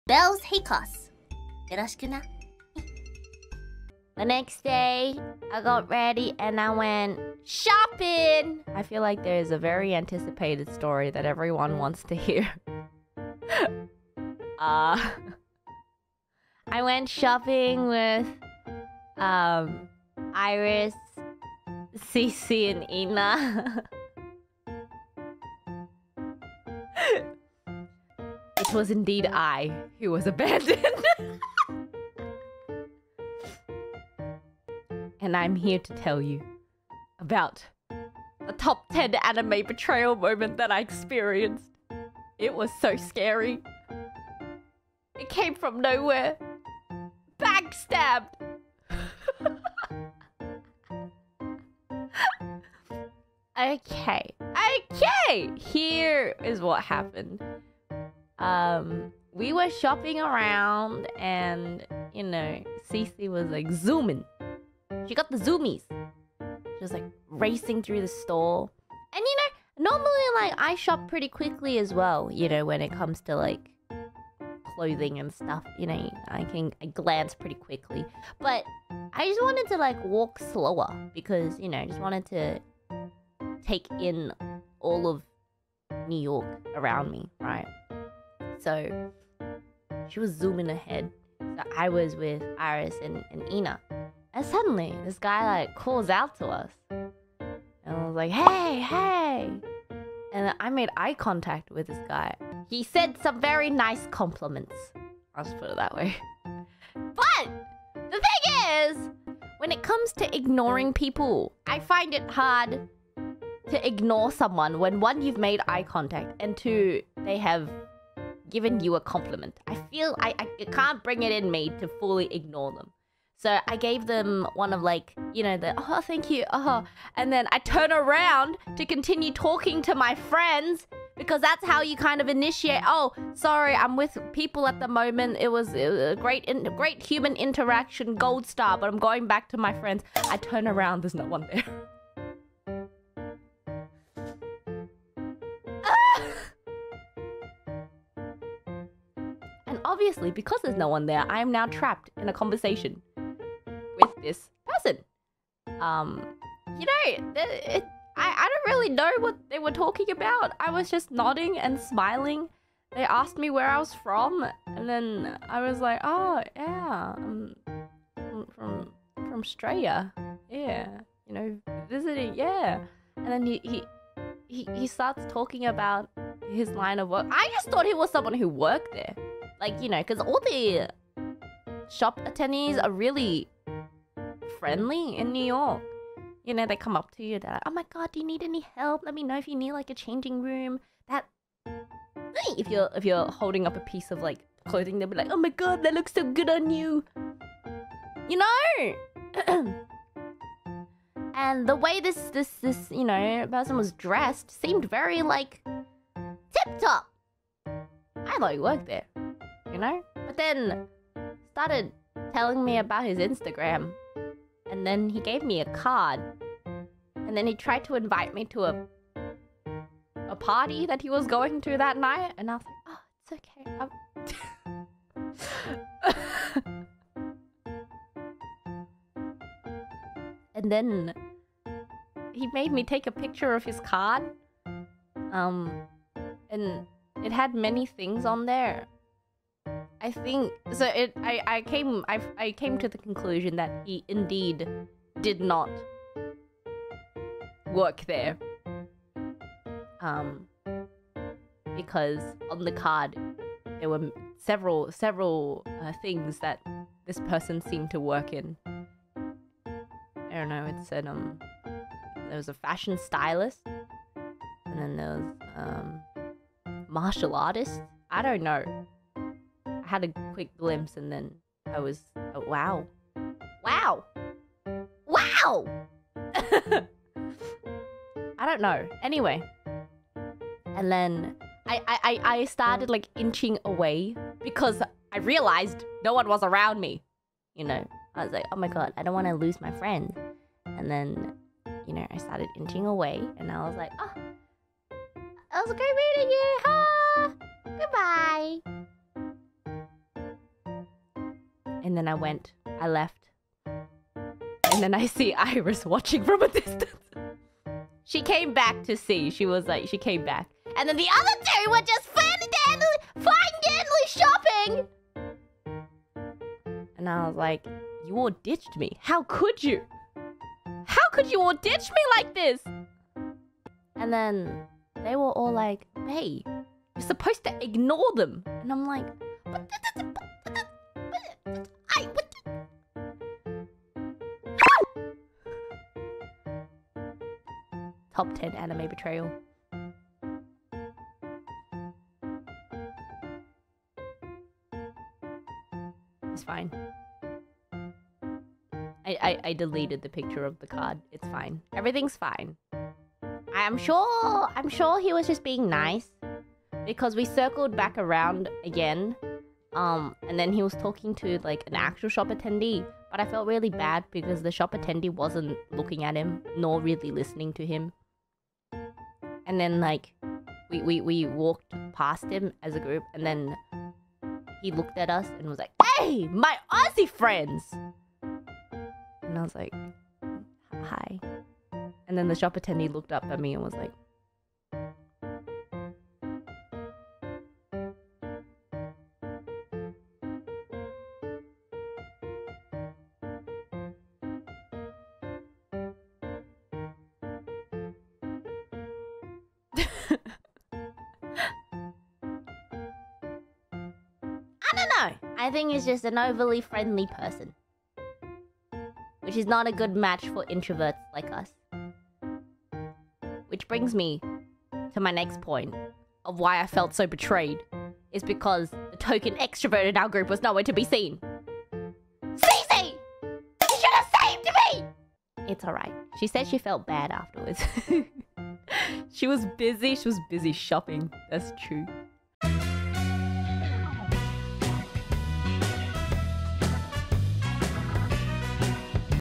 Baelz Hakos. よろしくな。 The next day, I got ready and I went shopping. I feel like there's a very anticipated story that everyone wants to hear. I went shopping with IRyS, CC, and Ina. It was indeed I who was abandoned. And I'm here to tell you about the top 10 anime betrayal moment that I experienced. It was so scary. It came from nowhere. Backstabbed. Okay. Here is what happened. We were shopping around and, you know, Cece was like zooming. She got the zoomies. She was like racing through the store. And you know, normally like I shop pretty quickly as well, you know, when it comes to like clothing and stuff, you know, I glance pretty quickly. But I just wanted to like walk slower because, you know, I just wanted to take in all of New York around me, right? So she was zooming ahead. So I was with IRyS and Ina. And suddenly, this guy, like, calls out to us. And I was like, hey! And I made eye contact with this guy. He said some very nice compliments. I'll just put it that way. But the thing is, when it comes to ignoring people, I find it hard to ignore someone when, one, you've made eye contact, and two, they have given you a compliment. I feel I can't bring it in me to fully ignore them. So I gave them one of like, you know, the, oh, thank you, and then I turn around to continue talking to my friends because that's how you kind of initiate, oh, sorry, I'm with people at the moment. It was a great human interaction, gold star, but I'm going back to my friends. I turn around, there's no one there. And obviously, because there's no one there, I am now trapped in a conversation with this person. You know, I don't really know what they were talking about. I was just nodding and smiling. They asked me where I was from, and then I was like, oh yeah, I'm from Australia. Yeah, you know, visiting. Yeah, and then he starts talking about his line of work. I just thought he was someone who worked there, like, you know, because all the shop attendees are really friendly in New York. You know, they come up to you, they're like, oh my god, do you need any help? Let me know if you need like a changing room. That if you're holding up a piece of like clothing, they'll be like, oh my god, that looks so good on you. You know? And the way this you know, person was dressed seemed very like tip top. I thought he worked there, you know? But then started telling me about his Instagram. And then he gave me a card. And then he tried to invite me to a party that he was going to that night. And I was like, oh, it's okay. And then he made me take a picture of his card. And it had many things on there. I think so. I came to the conclusion that he indeed did not work there. Because on the card there were several things that this person seemed to work in. I don't know. It said there was a fashion stylist, and then there was martial artist. I don't know. Had a quick glimpse and then I was, oh, wow. I don't know. Anyway. And then I started like inching away because I realized no one was around me. You know, I was like, oh my god, I don't want to lose my friends. And then, you know, I started inching away and I was like, oh, it was great meeting you. Goodbye. And then I left. And then I see IRyS watching from a distance. She came back to see. She came back. And then the other two were just fine-dandy shopping. And I was like, you all ditched me. How could you? How could you all ditch me like this? And then they were all like, Bae, you're supposed to ignore them. And I'm like, Top 10 anime betrayal. It's fine. I deleted the picture of the card. It's fine. Everything's fine. I'm sure he was just being nice. Because we circled back around again. And then he was talking to like an actual shop attendee. But I felt really bad because the shop attendee wasn't looking at him nor really listening to him. And then like we walked past him as a group, and then he looked at us and was like, "Hey, my Aussie friends!" And I was like, "Hi." And then the shop attendee looked up at me and was like, I don't know. I think he's just an overly friendly person. Which is not a good match for introverts like us. Which brings me to my next point of why I felt so betrayed. Is because the token extrovert in our group was nowhere to be seen. Cece! You should have saved me! It's alright. She said she felt bad afterwards. She was busy shopping. That's true.